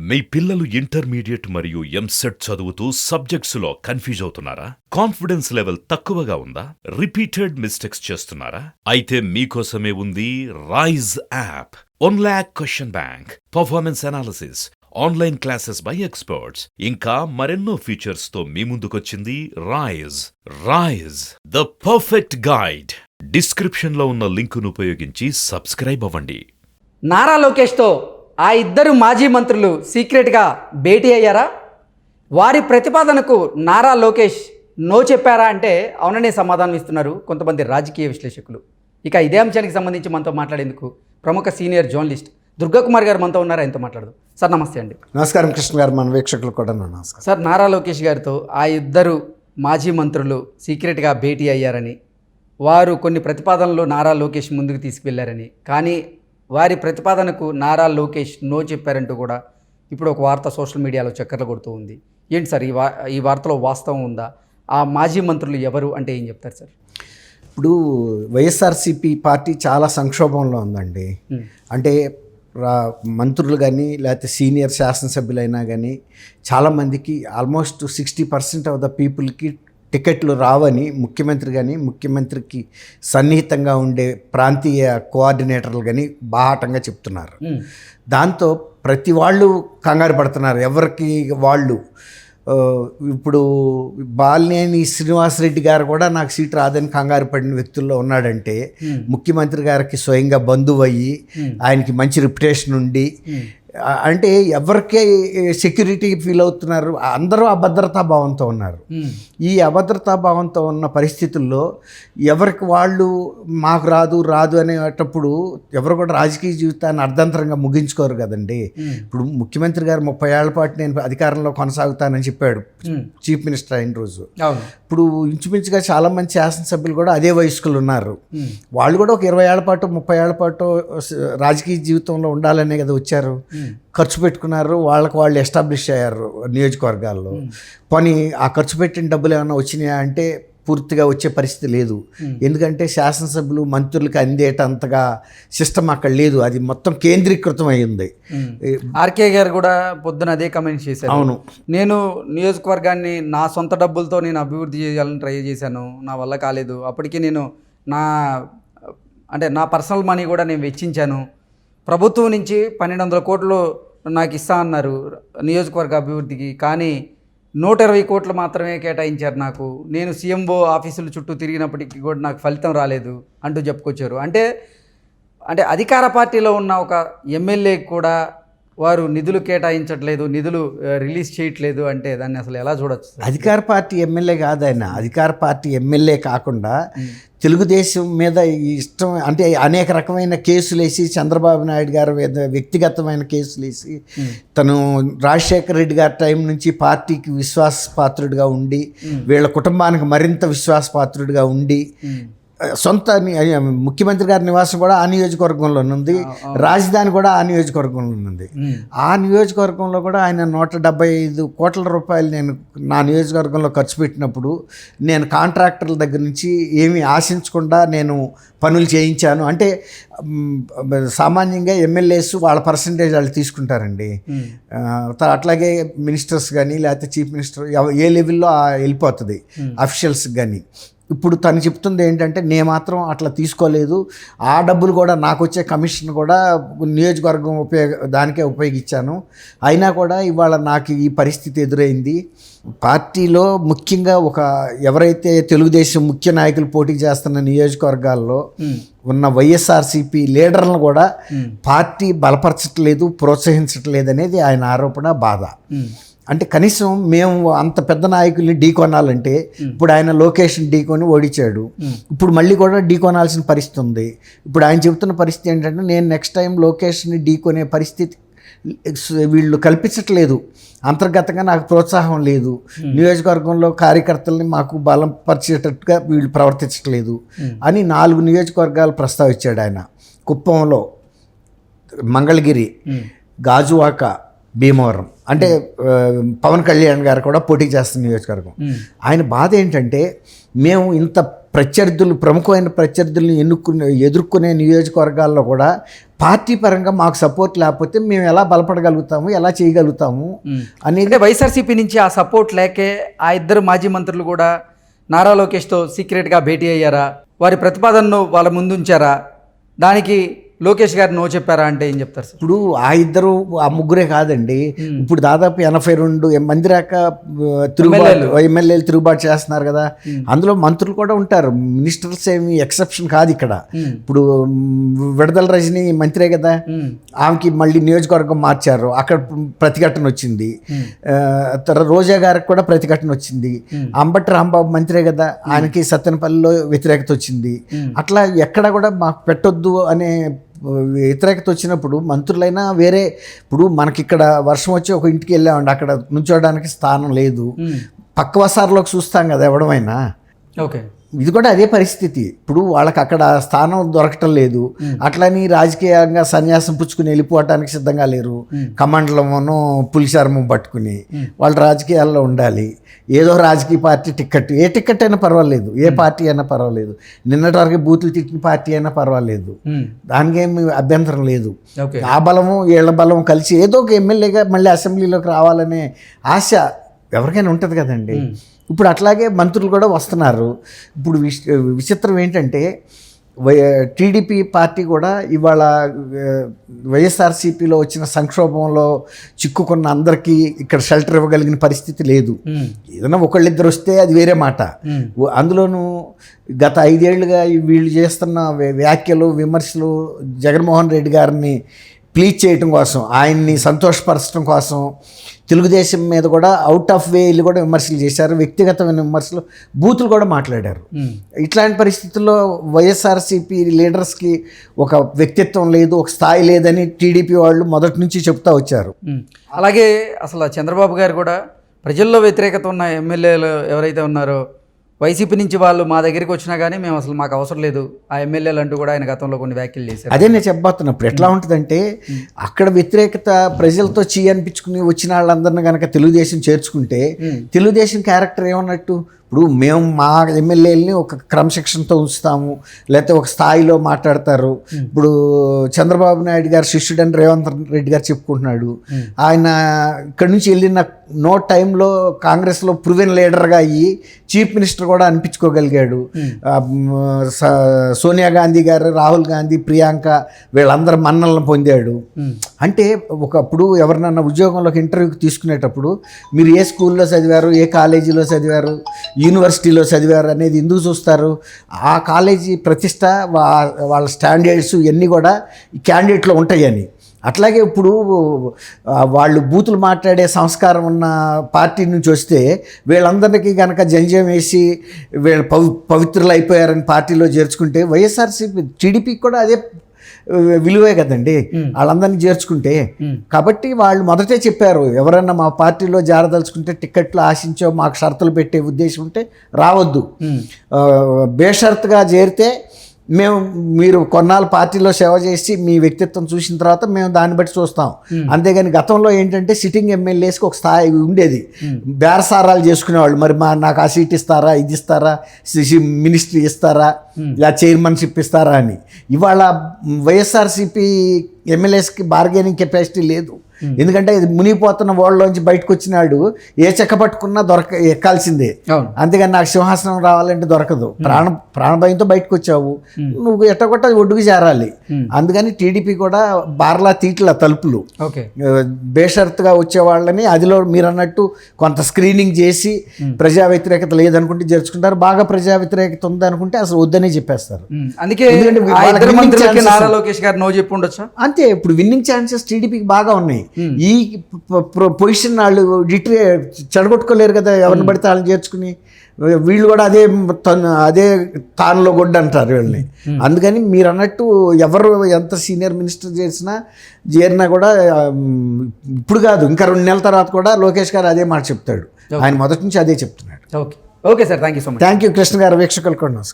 మీ పిల్లలు ఇంటర్మీడియట్ మరియు ఎంసెట్ చదువుతూ సబ్జెక్ట్స్లో కన్ఫ్యూజ్ అవుతున్నారా? కాన్ఫిడెన్స్ లెవెల్ తక్కువగా ఉందా? రిపీటెడ్ మిస్టేక్స్ చేస్తున్నారా? అయితే మీకోసమే ఉంది rise app. 1 lakh question bank, performance analysis, online classes by experts, ఇంకా మరెన్నో ఫీచర్స్ తో మీ ముందుకొచ్చింది rise the perfect guide. Description లో ఉన్న లింకును ఉపయోగించి సబ్స్క్రైబ్ అవ్వండి. నారా లోకేష్తో ఆ ఇద్దరు మాజీ మంత్రులు సీక్రెట్గా భేటీ అయ్యారా? వారి ప్రతిపాదనకు నారా లోకేష్ నో చెప్పారా అంటే అవుననే సమాధానం ఇస్తున్నారు కొంతమంది రాజకీయ విశ్లేషకులు. ఇక ఇదే అంశానికి సంబంధించి మనతో మాట్లాడేందుకు ప్రముఖ సీనియర్ జర్నలిస్ట్ దుర్గాకుమార్ గారు మనతో ఉన్నారు. ఆయనతో మాట్లాడదు. సార్ నమస్తే అండి. నమస్కారం కృష్ణ గారు, మన వీక్షకులు కూడా నమస్కారం. సార్, నారా లోకేష్ గారితో ఆ ఇద్దరు మాజీ మంత్రులు సీక్రెట్గా భేటీ అయ్యారని, వారు కొన్ని ప్రతిపాదనలు నారా లోకేష్ ముందుకు తీసుకువెళ్లారని, కానీ వారి ప్రతిపాదనకు నారా లోకేష్ నో చెప్పారంటూ కూడా ఇప్పుడు ఒక వార్త సోషల్ మీడియాలో చక్కర్లు కొడుతూ ఉంది. ఏంటి సార్ ఈ వార్తలో వాస్తవం ఉందా? ఆ మాజీ మంత్రులు ఎవరు అంటే ఏం చెప్తారు సార్? ఇప్పుడు వైఎస్ఆర్సీపీ పార్టీ చాలా సంక్షోభంలో ఉందండి. అంటే మంత్రులు కానీ లేకపోతే సీనియర్ శాసనసభ్యులైనా కానీ చాలామందికి ఆల్మోస్ట్ 60% ఆఫ్ ద పీపుల్కి టికెట్లు రావని ముఖ్యమంత్రి కానీ, ముఖ్యమంత్రికి సన్నిహితంగా ఉండే ప్రాంతీయ కోఆర్డినేటర్లు కానీ బాహాటంగా చెప్తున్నారు. దాంతో ప్రతి వాళ్ళు కంగారు పడుతున్నారు. ఎవరికి వాళ్ళు ఇప్పుడు బాలినేని శ్రీనివాసరెడ్డి గారు కూడా నాకు సీట్ రాదని కంగారు పడిన వ్యక్తుల్లో ఉన్నాడంటే, ముఖ్యమంత్రి గారికి స్వయంగా బంధువు అయ్యి ఆయనకి మంచి రిప్యుటేషన్ ఉండి, అంటే ఎవరికే సెక్యూరిటీ ఫీల్ అవుతున్నారు. అందరూ అభద్రతా భావంతో ఉన్నారు. ఈ అభద్రతా భావంతో ఉన్న పరిస్థితుల్లో ఎవరికి వాళ్ళు మాకు రాదు అనేటప్పుడు ఎవరు కూడా రాజకీయ జీవితాన్ని అర్ధంతరంగా ముగించుకోరు కదండి. ఇప్పుడు ముఖ్యమంత్రి గారు 30 ఏళ్ల పాటు నేను అధికారంలో కొనసాగుతానని చెప్పాడు చీఫ్ మినిస్టర్ అయిన రోజు. ఇప్పుడు ఇంచుమించుగా చాలామంది శాసనసభ్యులు కూడా అదే వయస్కులు ఉన్నారు. వాళ్ళు కూడా ఒక 20 ఏళ్ల పాటు 30 ఏళ్ల పాటు రాజకీయ జీవితంలో ఉండాలనే కదా వచ్చారు. ఖర్చు పెట్టుకున్నారు, వాళ్ళకు వాళ్ళు ఎస్టాబ్లిష్ అయ్యారు నియోజకవర్గాల్లో. పోనీ ఆ ఖర్చు పెట్టిన డబ్బులు ఏమైనా వచ్చినాయా అంటే పూర్తిగా వచ్చే పరిస్థితి లేదు. ఎందుకంటే శాసనసభ్యులు మంత్రులకి అందేటంతగా సిస్టమ్ అక్కడ లేదు. అది మొత్తం కేంద్రీకృతం అయ్యింది. ఆర్కే గారు కూడా పొద్దున అదే కమెంట్ చేశారు. అవును, నేను నియోజకవర్గాన్ని నా సొంత డబ్బులతో నేను అభివృద్ధి చేయాలని ట్రై చేశాను, నా వల్ల కాలేదు. అప్పటికి నేను నా పర్సనల్ మనీ కూడా నేను వెచ్చించాను. ప్రభుత్వం నుంచి 1200 కోట్లు నాకు ఇస్తా అన్నారు నియోజకవర్గ అభివృద్ధికి, కానీ 120 కోట్లు మాత్రమే కేటాయించారు నాకు. నేను సీఎంఓ ఆఫీసుల చుట్టూ తిరిగినప్పటికీ కూడా నాకు ఫలితం రాలేదు అంటూ చెప్పుకొచ్చారు. అంటే అధికార పార్టీలో ఉన్న ఒక ఎమ్మెల్యేకి కూడా వారు నిధులు కేటాయించట్లేదు, నిధులు రిలీజ్ చేయట్లేదు అంటే దాన్ని అసలు ఎలా చూడొచ్చు? అధికార పార్టీ ఎమ్మెల్యే కాదైనా, అధికార పార్టీ ఎమ్మెల్యే కాకుండా తెలుగుదేశం మీద ఇష్టం అంటే అనేక రకమైన కేసులు వేసి, చంద్రబాబు నాయుడు గారు వ్యక్తిగతమైన కేసులు వేసి, తను రాజశేఖర రెడ్డి గారి టైం నుంచి పార్టీకి విశ్వాసపాత్రుడిగా ఉండి, వీళ్ళ కుటుంబానికి మరింత విశ్వాసపాత్రుడిగా ఉండి, సొంత ముఖ్యమంత్రి గారి నివాసం కూడా ఆ నియోజకవర్గంలో ఉంది, రాజధాని కూడా ఆ నియోజకవర్గంలో ఉంది. ఆ నియోజకవర్గంలో కూడా ఆయన 175 కోట్ల రూపాయలు నేను నా నియోజకవర్గంలో ఖర్చు పెట్టినప్పుడు నేను కాంట్రాక్టర్ల దగ్గర నుంచి ఏమీ ఆశించకుండా నేను పనులు చేయించాను. అంటే సామాన్యంగా ఎమ్మెల్యేస్ వాళ్ళ పర్సంటేజ్ వాళ్ళు తీసుకుంటారండి. అట్లాగే మినిస్టర్స్ కానీ లేకపోతే చీఫ్ మినిస్టర్ ఏ లెవెల్లో వెళ్ళిపోతుంది అఫీషియల్స్కి కానీ. ఇప్పుడు తను చెప్తుంది ఏంటంటే, నేను మాత్రం అట్లా తీసుకోలేదు, ఆ డబ్బులు కూడా నాకు వచ్చే కమిషన్ కూడా నియోజకవర్గం దానికే ఉపయోగించాను, అయినా కూడా ఇవాళ నాకు ఈ పరిస్థితి ఎదురైంది. పార్టీలో ముఖ్యంగా ఎవరైతే తెలుగుదేశం ముఖ్య నాయకులు పోటీ చేస్తున్న నియోజకవర్గాల్లో ఉన్న వైఎస్ఆర్సీపీ లీడర్లను కూడా పార్టీ బలపరచట్లేదు, ప్రోత్సహించట్లేదు అనేది ఆయన ఆరోపణ, బాధ. అంటే కనీసం మేము అంత పెద్ద నాయకుల్ని ఢీకొనాలంటే ఇప్పుడు ఆయన లొకేషన్ ఢీకొని ఓడించాడు. ఇప్పుడు మళ్ళీ కూడా ఢీకొనాల్సిన పరిస్థితి ఉంది. ఇప్పుడు ఆయన చెబుతున్న పరిస్థితి ఏంటంటే, నేను నెక్స్ట్ టైం లొకేషన్ని ఢీకొనే పరిస్థితి వీళ్ళు కల్పించట్లేదు, అంతర్గతంగా నాకు ప్రోత్సాహం లేదు, నియోజకవర్గంలో కార్యకర్తల్ని మాకు బలం పరిచేటట్టుగా వీళ్ళు ప్రవర్తించట్లేదు అని 4 నియోజకవర్గాలు ప్రస్తావించాడు ఆయన. కుప్పంలో, మంగళగిరి, గాజువాక, భీమవరం, అంటే పవన్ కళ్యాణ్ గారు కూడా పోటీ చేస్తున్న నియోజకవర్గం. ఆయన బాధ ఏంటంటే, మేము ఇంత ప్రముఖమైన ప్రత్యర్థులను ఎదుర్కొనే నియోజకవర్గాల్లో కూడా పార్టీ పరంగా మాకు సపోర్ట్ లేకపోతే మేము ఎలా బలపడగలుగుతాము, ఎలా చేయగలుగుతాము అనేది. అంటే వైఎస్ఆర్సీపీ నుంచి ఆ సపోర్ట్ లేకే ఆ ఇద్దరు మాజీ మంత్రులు కూడా నారా లోకేష్తో సీక్రెట్గా భేటీ అయ్యారా? వారి ప్రతిపాదనను వాళ్ళ ముందుంచారా? దానికి లోకేష్ గారు నో చెప్పారా అంటే ఏం చెప్తారు సార్? ఇప్పుడు ఆ ఇద్దరు ఆ ముగ్గురే కాదండి, ఇప్పుడు దాదాపు 82 మంది దాకా ఎమ్మెల్యేలు తిరుగుబాటు చేస్తున్నారు కదా. అందులో మంత్రులు కూడా ఉంటారు, మినిస్టర్స్ ఏమి ఎక్సెప్షన్ కాదు ఇక్కడ. ఇప్పుడు విడుదల రజని మంత్రే కదా, ఆమెకి మళ్ళీ నియోజకవర్గం మార్చారు, అక్కడ ప్రతిఘటన వచ్చింది. రోజా గారికి కూడా ప్రతిఘటన వచ్చింది. అంబటి రాంబాబు మంత్రే కదా, ఆయనకి సత్తెనపల్లిలో వ్యతిరేకత వచ్చింది. అట్లా ఎక్కడ కూడా మాకు పెట్టొద్దు అనే వ్యతిరేకత వచ్చినప్పుడు మంత్రులైనా వేరే, ఇప్పుడు మనకి ఇక్కడ వర్షం వచ్చి ఒక ఇంటికి వెళ్ళామండి, అక్కడ నుంచోడానికి స్థానం లేదు, పక్క వసారులోకి చూస్తాం కదా ఎవడమైనా. ఓకే, ఇది కూడా అదే పరిస్థితి. ఇప్పుడు వాళ్ళకి అక్కడ స్థానం దొరకటం లేదు, అట్లని రాజకీయంగా సన్యాసం పుచ్చుకుని వెళ్ళిపోవటానికి సిద్ధంగా లేరు. కమండలమును పులిశర్మం పట్టుకుని వాళ్ళు రాజకీయాల్లో ఉండాలి. ఏదో రాజకీయ పార్టీ టిక్కెట్, ఏ టిక్కెట్ అయినా పర్వాలేదు, ఏ పార్టీ అయినా పర్వాలేదు, నిన్నటి వరకు బూతులు తిట్టిన పార్టీ అయినా పర్వాలేదు, దానికేమి అభ్యంతరం లేదు. ఆ బలము వీళ్ళ బలము కలిసి ఏదో ఒక ఎమ్మెల్యేగా మళ్ళీ అసెంబ్లీలోకి రావాలనే ఆశ ఎవరికైనా ఉంటుంది కదండి. ఇప్పుడు అట్లాగే మంత్రులు కూడా వస్తున్నారు. ఇప్పుడు విచిత్రం ఏంటంటే టీడీపీ పార్టీ కూడా ఇవాళ వైఎస్ఆర్సీపీలో వచ్చిన సంక్షోభంలో చిక్కుకున్న అందరికీ ఇక్కడ షెల్టర్ ఇవ్వగలిగిన పరిస్థితి లేదు. ఏదైనా ఒకళ్ళిద్దరు వస్తే అది వేరే మాట. అందులోనూ గత 5 ఏళ్లుగా వీళ్ళు చేస్తున్న వ్యాఖ్యలు, విమర్శలు జగన్మోహన్ రెడ్డి గారిని ప్లీజ్ చేయటం కోసం, ఆయన్ని సంతోషపరచడం కోసం తెలుగుదేశం మీద కూడా అవుట్ ఆఫ్ వే వెళ్ళి కూడా విమర్శలు చేశారు, వ్యక్తిగతమైన విమర్శలు, బూతులు కూడా మాట్లాడారు. ఇట్లాంటి పరిస్థితుల్లో వైఎస్ఆర్సీపీ లీడర్స్కి ఒక వ్యక్తిత్వం లేదు, ఒక స్థాయి లేదని టీడీపీ వాళ్ళు మొదటి నుంచి చెప్తా వచ్చారు. అలాగే అసలు చంద్రబాబు గారు కూడా ప్రజల్లో వ్యతిరేకత ఉన్న ఎమ్మెల్యేలు ఎవరైతే ఉన్నారో వైసీపీ నుంచి వాళ్ళు మా దగ్గరికి వచ్చినా కానీ మేము అసలు మాకు అవసరం లేదు ఆ ఎమ్మెల్యేలు అంటూ కూడా ఆయన గతంలో కొన్ని వ్యాఖ్యలు చేశారు. అదే నేను చెప్పబోతున్నా. ఇప్పుడు ఎట్లా ఉంటుందంటే అక్కడ వ్యతిరేకత ప్రజలతో అనిపించుకుని వచ్చిన వాళ్ళందరినీ కనుక తెలుగుదేశం చేర్చుకుంటే తెలుగుదేశం క్యారెక్టర్ ఏమన్నట్టు? ఇప్పుడు మేము మా ఎమ్మెల్యేలని ఒక క్రమశిక్షణతో ఉంచుతాము, లేకపోతే ఒక స్థాయిలో మాట్లాడతారు. ఇప్పుడు చంద్రబాబు నాయుడు గారు శిష్యుడని రేవంత్ రెడ్డి గారు చెప్పుకుంటున్నాడు. ఆయన ఇక్కడి నుంచి వెళ్ళిన నో టైంలో కాంగ్రెస్లో ప్రూవెన్ లీడర్గా అయ్యి చీఫ్ మినిస్టర్ కూడా అనిపించుకోగలిగాడు. సోనియా గాంధీ గారు, రాహుల్ గాంధీ, ప్రియాంక వీళ్ళందరూ మన్నలను పొందాడు. అంటే ఒకప్పుడు ఎవరినన్నా ఉద్యోగంలోకి ఇంటర్వ్యూకి తీసుకునేటప్పుడు మీరు ఏ స్కూల్లో చదివారు, ఏ కాలేజీలో చదివారు, యూనివర్సిటీలో చదివారు అనేది ఎందుకు చూస్తారు? ఆ కాలేజీ ప్రతిష్ట, వాళ్ళ స్టాండర్డ్స్ ఇవన్నీ కూడా ఈ క్యాండిడేట్లో ఉంటాయని. అట్లాగే ఇప్పుడు వాళ్ళు బూతులు మాట్లాడే సంస్కారం ఉన్న పార్టీ నుంచి వస్తే వీళ్ళందరికీ కనుక జంజం వేసి వీళ్ళు పవిత్రులు అయిపోయారని పార్టీలో చేర్చుకుంటే వైఎస్ఆర్సీపీ టీడీపీకి కూడా అదే విలువే కదండి వాళ్ళందరినీ చేర్చుకుంటే. కాబట్టి వాళ్ళు మొదటే చెప్పారు, ఎవరన్నా మా పార్టీలో జారదలుచుకుంటే టిక్కెట్లు ఆశించో మాకు షరతులు పెట్టే ఉద్దేశం ఉంటే రావద్దు, బేషరతుగా చేరితే మీరు కొన్నాళ్ళు పార్టీలో సేవ చేసి మీ వ్యక్తిత్వం చూసిన తర్వాత మేము దాన్ని బట్టి చూస్తాం. అంతేగాని గతంలో ఏంటంటే సిట్టింగ్ ఎమ్మెల్యేస్కి ఒక స్థాయి ఉండేది, బేరసారాలు చేసుకునేవాళ్ళు. మరి నాకు ఆ సీట్ ఇస్తారా, ఇది ఇస్తారా, మినిస్ట్రీ ఇస్తారా, ఇలా చైర్మన్షిప్ ఇస్తారా అని. ఇవాళ వైఎస్ఆర్సీపీ ఎమ్మెల్యేస్కి బార్గెనింగ్ కెపాసిటీ లేదు. ఎందుకంటే ఇది మునిగిపోతున్న ఓళ్ళలోంచి బయటకు వచ్చినాడు ఏ చెక్క పట్టుకున్నా ఎక్కాల్సిందే. అంతేగాని నాకు సింహాసనం రావాలంటే దొరకదు. ప్రాణభయంతో బయటకు వచ్చావు, నువ్వు ఎట్టగొట్ట ఒడ్డుకు చేరాలి. అందుకని టీడీపీ కూడా బార్లా తీట్ల తలుపులు బేషరతుగా వచ్చే వాళ్ళని అదిలో మీరు అన్నట్టు కొంత స్క్రీనింగ్ చేసి ప్రజా వ్యతిరేకత లేదనుకుంటే చేర్చుకుంటారు, బాగా ప్రజా వ్యతిరేకత ఉందనుకుంటే అసలు వద్దనే చెప్పేస్తారు. అందుకే నారా లోకేష్ గారు నో చెప్పి ఉండొచ్చు. అంతే, ఇప్పుడు విన్నింగ్ ఛాన్సెస్ టీడీపీకి బాగా ఉన్నాయి. ఈ పొజిషన్ వాళ్ళు చెడగొట్టుకోలేరు కదా ఎవరిని పడితే వాళ్ళని చేర్చుకుని. వీళ్ళు కూడా అదే తానులో గొడ్డు అంటారు వీళ్ళని. అందుకని మీరు అన్నట్టు ఎవరు ఎంత సీనియర్ మినిస్టర్ చేరినా కూడా ఇప్పుడు కాదు ఇంకా 2 నెలల తర్వాత కూడా లోకేష్ గారు అదే మాట చెప్తాడు. ఆయన మొదటి నుంచి అదే చెప్తున్నాడు. Okay sir, thank you so much. Thank you Krishna గారు. వీక్షకులు కూడా నమస్కారం.